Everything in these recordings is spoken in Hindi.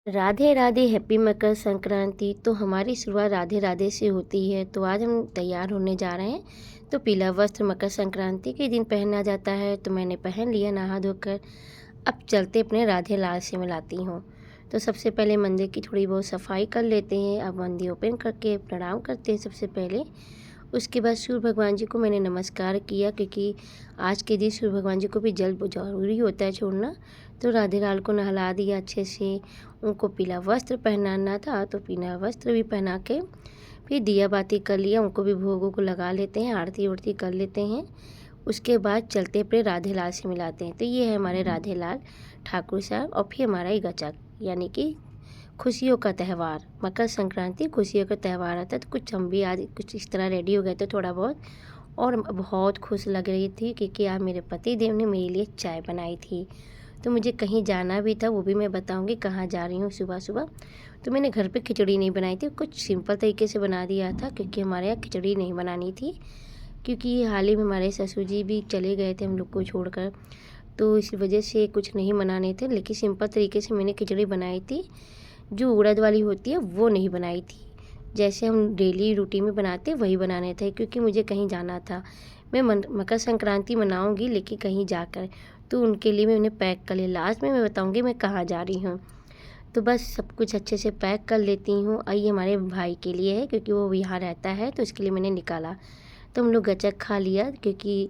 राधे राधे, हैप्पी मकर संक्रांति। तो हमारी शुरुआत राधे राधे से होती है। तो आज हम तैयार होने जा रहे हैं। तो पीला वस्त्र मकर संक्रांति के दिन पहना जाता है, तो मैंने पहन लिया नहा धोकर। अब चलते अपने राधे लाल से मिलाती हूँ। तो सबसे पहले मंदिर की थोड़ी बहुत सफाई कर लेते हैं। अब मंदिर ओपन करके प्रणाम करते हैं सबसे पहले। उसके बाद सूर्य भगवान जी को मैंने नमस्कार किया, क्योंकि आज के दिन सूर्य भगवान जी को भी जल ज़रूरी होता है छोड़ना। तो राधे लाल को नहला दिया अच्छे से। उनको पीला वस्त्र पहनाना था, तो पीला वस्त्र भी पहना के फिर दिया बाती कर लिया। उनको भी भोगों को लगा लेते हैं, आरती उरती कर लेते हैं। उसके बाद चलते अपने राधे लाल से मिलाते हैं। तो ये है हमारे राधे लाल ठाकुर साहब। और फिर हमारा ही गचक, यानी कि खुशियों का त्यौहार मकर संक्रांति, खुशियों का त्यौहार आता है। तो कुछ हम भी आज कुछ इस तरह रेडी हो गए थे थोड़ा बहुत, और बहुत खुश लग रही थी, क्योंकि आज मेरे पति देव ने मेरे लिए चाय बनाई थी। तो मुझे कहीं जाना भी था, वो भी मैं बताऊंगी कहाँ जा रही हूँ सुबह सुबह। तो मैंने घर पे खिचड़ी नहीं बनाई थी, कुछ सिंपल तरीके से बना दिया था, क्योंकि हमारे यहाँ खिचड़ी नहीं बनानी थी। क्योंकि हाल ही में हमारे ससुर जी भी चले गए थे हम लोग को छोड़कर, तो इस वजह से कुछ नहीं बनाने थे। लेकिन सिंपल तरीके से मैंने खिचड़ी बनाई थी। जो उड़द वाली होती है वो नहीं बनाई थी, जैसे हम डेली रूटीन में बनाते वही बनाने थे, क्योंकि मुझे कहीं जाना था। मैं मकर संक्रांति मनाऊंगी, लेकिन कहीं जाकर, तो उनके लिए मैं उन्हें पैक कर लिया। लास्ट में मैं बताऊंगी मैं कहाँ जा रही हूँ। तो बस सब कुछ अच्छे से पैक कर लेती हूँ। और ये हमारे भाई के लिए है, क्योंकि वो यहाँ रहता है, तो इसके लिए मैंने निकाला। तो हम लोग गचक खा लिया, क्योंकि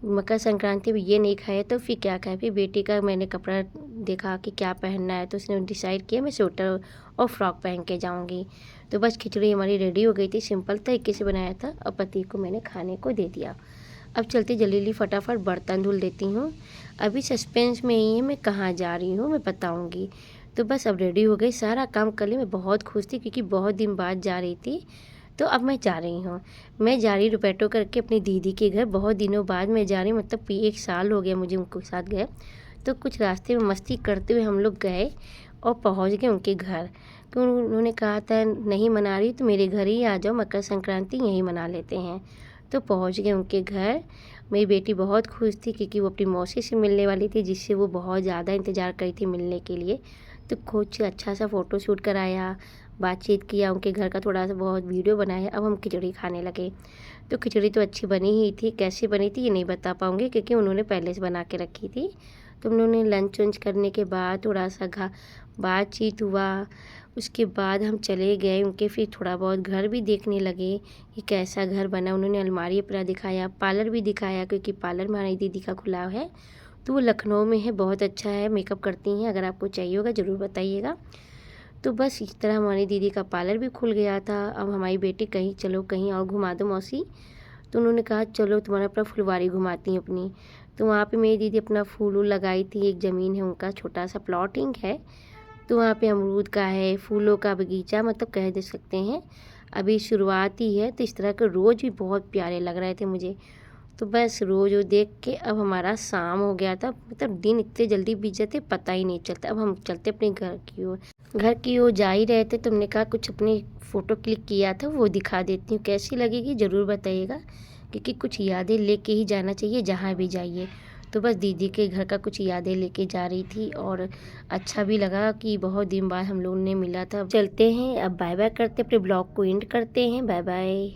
मकर संक्रांति में ये नहीं खाया तो फिर क्या खाए। फिर बेटी का मैंने कपड़ा देखा कि क्या पहनना है, तो उसने डिसाइड किया मैं स्वेटर और फ्रॉक पहन के जाऊंगी। तो बस खिचड़ी हमारी रेडी हो गई थी, सिंपल तरीके से बनाया था, और पति को मैंने खाने को दे दिया। अब चलते जल्दी जल्दी फटाफट बर्तन धुल देती हूँ। अभी सस्पेंस में ही है, मैं कहाँ जा रही हूँ मैं बताऊँगी। तो बस अब रेडी हो गई, सारा काम कर लिया। मैं बहुत खुश थी, क्योंकि बहुत दिन बाद जा रही थी। तो अब मैं जा रही हूँ, मैं जा रही रुपेटो करके अपनी दीदी के घर। बहुत दिनों बाद मैं जा रही हूँ, मतलब 1 साल हो गया मुझे उनके साथ गए। तो कुछ रास्ते में मस्ती करते हुए हम लोग गए और पहुँच गए उनके घर। तो उन्होंने कहा था नहीं मना रही तो मेरे घर ही आ जाओ, मकर संक्रांति यहीं मना लेते हैं। तो पहुँच गए उनके घर। मेरी बेटी बहुत खुश थी, क्योंकि वो अपनी मौसी से मिलने वाली थी, जिससे वो बहुत ज़्यादा इंतज़ार करी थी मिलने के लिए। तो कुछ अच्छा सा फ़ोटो शूट कराया, बातचीत किया, उनके घर का थोड़ा सा बहुत वीडियो बनाया। अब हम खिचड़ी खाने लगे। तो खिचड़ी तो अच्छी बनी ही थी, कैसी बनी थी ये नहीं बता पाऊँगी, क्योंकि उन्होंने पहले से बना के रखी थी। तो उन्होंने लंच वंच करने के बाद थोड़ा सा बातचीत हुआ। उसके बाद हम चले गए उनके, फिर थोड़ा बहुत घर भी देखने लगे कि कैसा घर बना। उन्होंने अलमारी अपना दिखाया, पार्लर भी दिखाया, क्योंकि पार्लर हमारी दीदी का खुला है। तो वो लखनऊ में है, बहुत अच्छा है, मेकअप करती हैं। अगर आपको चाहिए होगा ज़रूर बताइएगा। तो बस इस तरह हमारी दीदी का पार्लर भी खुल गया था। अब हमारी बेटी कहीं चलो कहीं और घुमा दो मौसी। तो उन्होंने कहा चलो तुम्हारा अपना फुलवारी घुमाती हैं अपनी। तो वहाँ पे मेरी दीदी अपना फूल वूल लगाई थी। एक ज़मीन है उनका, छोटा सा प्लॉटिंग है। तो वहाँ पे अमरूद का है, फूलों का बगीचा, मतलब कह दे सकते हैं। अभी शुरुआत ही है, तो इस तरह के रोज़ भी बहुत प्यारे लग रहे थे मुझे। तो बस रोज़ वो देख के अब हमारा शाम हो गया था, मतलब दिन इतने जल्दी बीत जाते पता ही नहीं चलता। अब हम चलते अपने घर की ओर। घर की ओर जा ही रहे थे, तुमने कहा कुछ अपनी फ़ोटो क्लिक किया था वो दिखा देती हूँ, कैसी लगेगी ज़रूर बताइएगा, क्योंकि कुछ यादें लेके ही जाना चाहिए जहाँ भी जाइए। तो बस दीदी के घर का कुछ यादें लेके जा रही थी, और अच्छा भी लगा कि बहुत दिन बाद हम लोगों ने मिला था। चलते हैं अब, बाय बाय करते अपने ब्लॉग को एंड करते हैं। Bye bye.